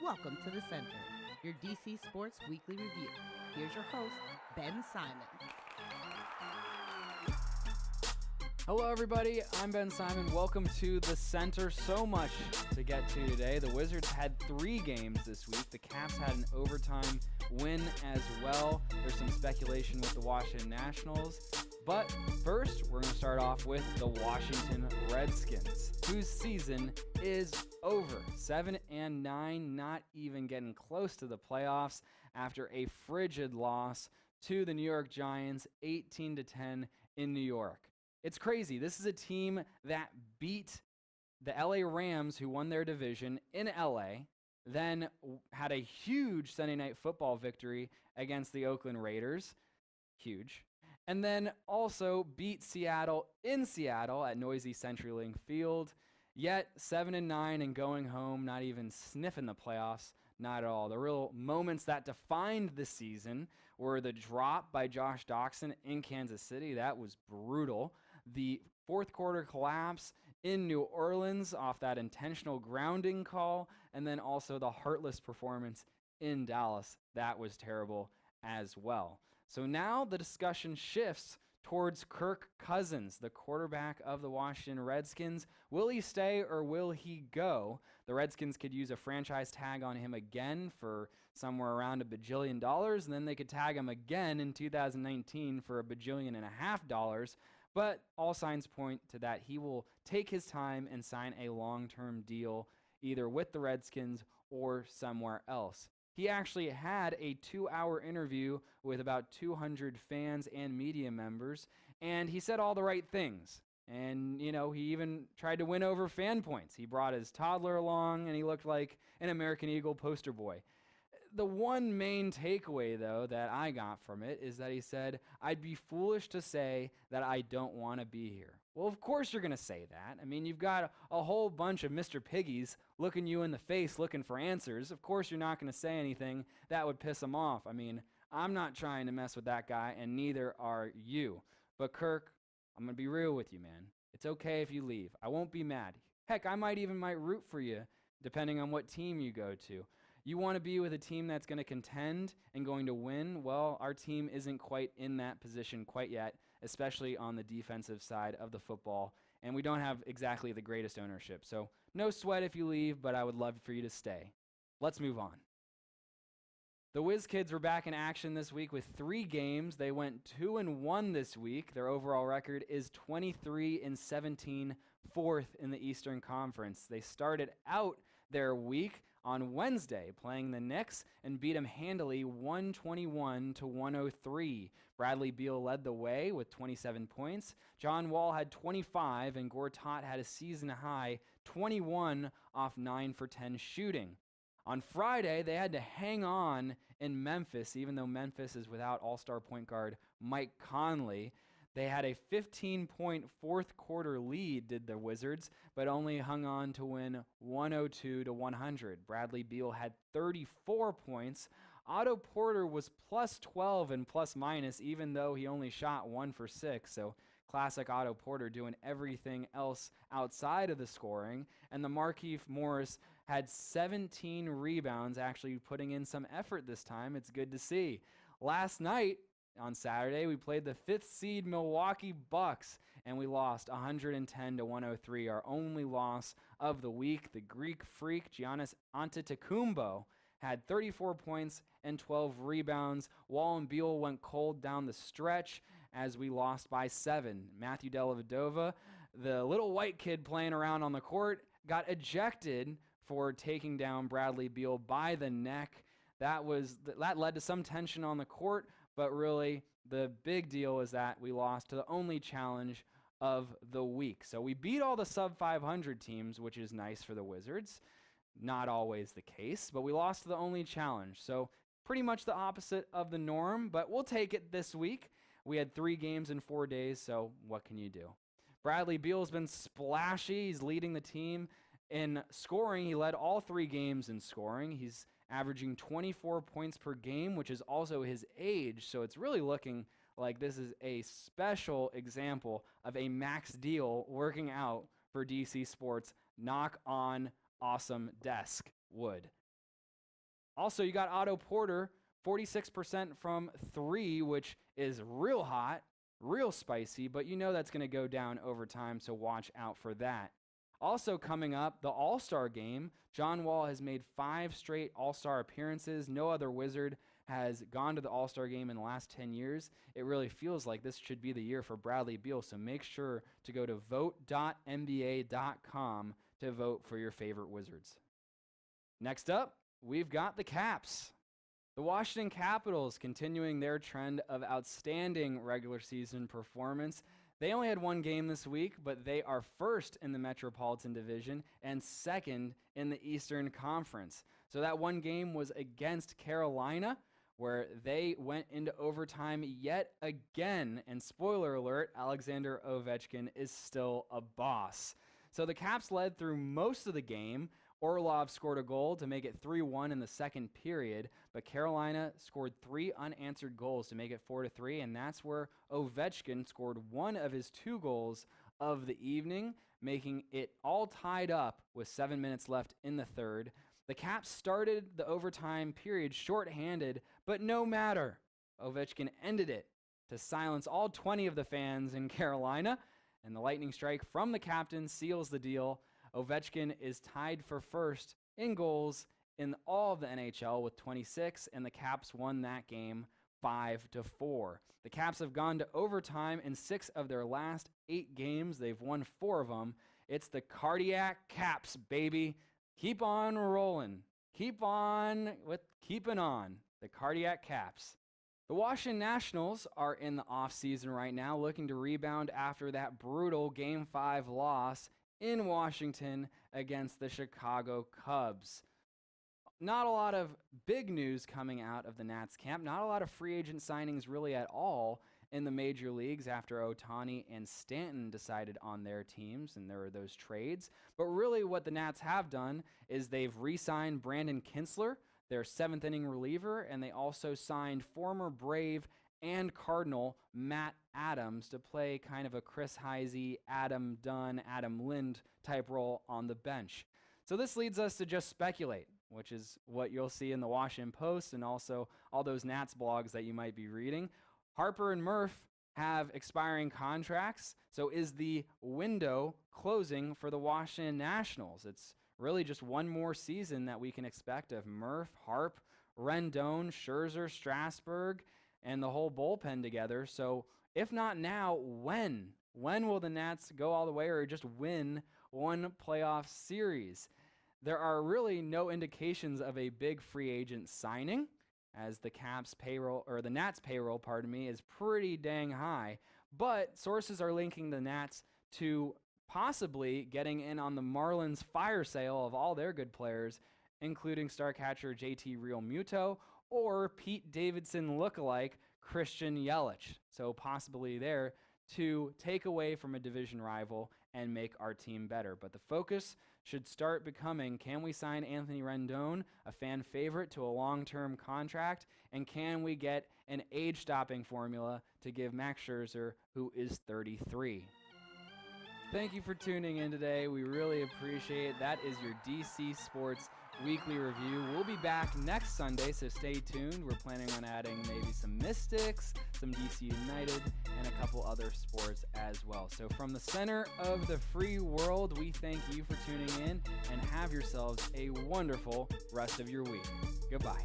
Welcome to the Center, your DC Sports Weekly Review. Here's your host, Ben Simon. Hello, everybody. I'm Ben Simon. Welcome to the Center. So much to get to today. The Wizards had 3 games this week. The Caps had an overtime win as well. There's some speculation with the Washington Nationals. But first, we're going to start off with the Washington Redskins, whose season is over. 7-9, not even getting close to the playoffs after a frigid loss to the New York Giants, 18-10 in New York. It's crazy. This is a team that beat the LA Rams, who won their division in LA, then had a huge Sunday Night Football victory against the Oakland Raiders. Huge. And then also beat Seattle in Seattle at noisy CenturyLink Field. Yet 7-9 and going home, not even sniffing the playoffs, not at all. The real moments that defined the season were the drop by Josh Doxson in Kansas City. That was brutal. The fourth quarter collapse in New Orleans off that intentional grounding call, and then also the heartless performance in Dallas. That was terrible as well. So now the discussion shifts towards Kirk Cousins, the quarterback of the Washington Redskins. Will he stay or will he go? The Redskins could use a franchise tag on him again for somewhere around $1 bajillion, and then they could tag him again in 2019 for $1.5 billion. But all signs point to that he will take his time and sign a long-term deal either with the Redskins or somewhere else. He actually had a 2-hour interview with about 200 fans and media members, and he said all the right things. And, he even tried to win over fan points. He brought his toddler along, and he looked like an American Eagle poster boy. The one main takeaway, though, that I got from it is that he said, "I'd be foolish to say that I don't want to be here." Well, of course you're going to say that. I mean, you've got a whole bunch of Mr. Piggies looking you in the face looking for answers. Of course you're not going to say anything that would piss him off. I mean, I'm not trying to mess with that guy, and neither are you. But Kirk, I'm going to be real with you, man. It's okay if you leave. I won't be mad. Heck, I might root for you, depending on what team you go to. You want to be with a team that's going to contend and going to win? Well, our team isn't quite in that position quite yet, especially on the defensive side of the football, and we don't have exactly the greatest ownership. So no sweat if you leave, but I would love for you to stay. Let's move on. The Whiz Kids were back in action this week with 3 games. They went 2-1 this week. Their overall record is 23-17, 4th in the Eastern Conference. They started out their week on Wednesday playing the Knicks and beat them handily 121-103. Bradley Beal led the way with 27 points. John Wall had 25, and Gortat had a season-high 21 off 9 for 10 shooting. On Friday, they had to hang on in Memphis, even though Memphis is without all-star point guard Mike Conley. They had a 15-point fourth quarter lead, did the Wizards, but only hung on to win 102-100. Bradley Beal had 34 points. Otto Porter was plus 12 and plus minus, even though he only shot 1 for 6. So classic Otto Porter doing everything else outside of the scoring. And the Markieff Morris had 17 rebounds, actually putting in some effort this time. It's good to see. Last night, on Saturday, we played the 5th seed Milwaukee Bucks, and we lost 110-103, our only loss of the week. The Greek freak, Giannis Antetokounmpo, had 34 points and 12 rebounds. Wall and Beal went cold down the stretch as we lost by 7. Matthew Dellavedova, the little white kid playing around on the court, got ejected for taking down Bradley Beal by the neck. That led to some tension on the court, but really the big deal is that we lost to the only challenge of the week. So we beat all the sub-500 teams, which is nice for the Wizards. Not always the case, but we lost to the only challenge. So pretty much the opposite of the norm, but we'll take it this week. We had 3 games in 4 days, so what can you do? Bradley Beal's been splashy. He's leading the team in scoring. He led all 3 games in scoring. He's averaging 24 points per game, which is also his age. So it's really looking like this is a special example of a max deal working out for DC Sports. Knock on awesome desk wood. Also, you got Otto Porter, 46% from 3, which is real hot, real spicy, but you know that's going to go down over time, so watch out for that. Also coming up, the All-Star game. John Wall has made 5 straight All-Star appearances. No other Wizard has gone to the All-Star game in the last 10 years. It really feels like this should be the year for Bradley Beal, so make sure to go to vote.nba.com to vote for your favorite Wizards. Next up, we've got the Caps. The Washington Capitals continuing their trend of outstanding regular season performance. They only had 1 game this week, but they are first in the Metropolitan Division and second in the Eastern Conference. So that 1 game was against Carolina, where they went into overtime yet again. And spoiler alert, Alexander Ovechkin is still a boss. So the Caps led through most of the game. Orlov scored a goal to make it 3-1 in the second period, but Carolina scored 3 unanswered goals to make it 4-3, and that's where Ovechkin scored 1 of his 2 goals of the evening, making it all tied up with 7 minutes left in the third. The Caps started the overtime period shorthanded, but no matter. Ovechkin ended it to silence all 20 of the fans in Carolina, and the lightning strike from the captain seals the deal. Ovechkin is tied for first in goals in all of the NHL with 26, and the Caps won that game 5-4. The Caps have gone to overtime in 6 of their last 8 games. They've won 4 of them. It's the Cardiac Caps, baby. Keep on rolling. Keep on with keeping on. The Cardiac Caps. The Washington Nationals are in the offseason right now, looking to rebound after that brutal Game 5 loss in Washington against the Chicago Cubs. Not a lot of big news coming out of the Nats camp. Not a lot of free agent signings really at all in the major leagues after Ohtani and Stanton decided on their teams, and there were those trades. But really what the Nats have done is they've re-signed Brandon Kinsler, their 7th inning reliever, and they also signed former Brave and Cardinal Matt Adams to play kind of a Chris Heisey, Adam Dunn, Adam Lind type role on the bench. So this leads us to just speculate, which is what you'll see in the Washington Post and also all those Nats blogs that you might be reading. Harper and Murph have expiring contracts, so is the window closing for the Washington Nationals? It's really just one more season that we can expect of Murph, Harp, Rendon, Scherzer, Strasburg, and the whole bullpen together. So if not now, when? When will the Nats go all the way or just win one playoff series? There are really no indications of a big free agent signing, as the Nats payroll, is pretty dang high. But sources are linking the Nats to possibly getting in on the Marlins fire sale of all their good players, including star catcher JT Realmuto or Pete Davidson lookalike Christian Yelich. So possibly there to take away from a division rival and make our team better. But the focus should start becoming, can we sign Anthony Rendon, a fan favorite, to a long-term contract? And can we get an age-stopping formula to give Max Scherzer, who is 33? Thank you for tuning in today. We really appreciate it. That is your DC Sports Weekly Review. We'll be back next Sunday, so stay tuned. We're planning on adding maybe some Mystics, some DC United, and a couple other sports as well. So from the center of the free world, we thank you for tuning in, and have yourselves a wonderful rest of your week. Goodbye.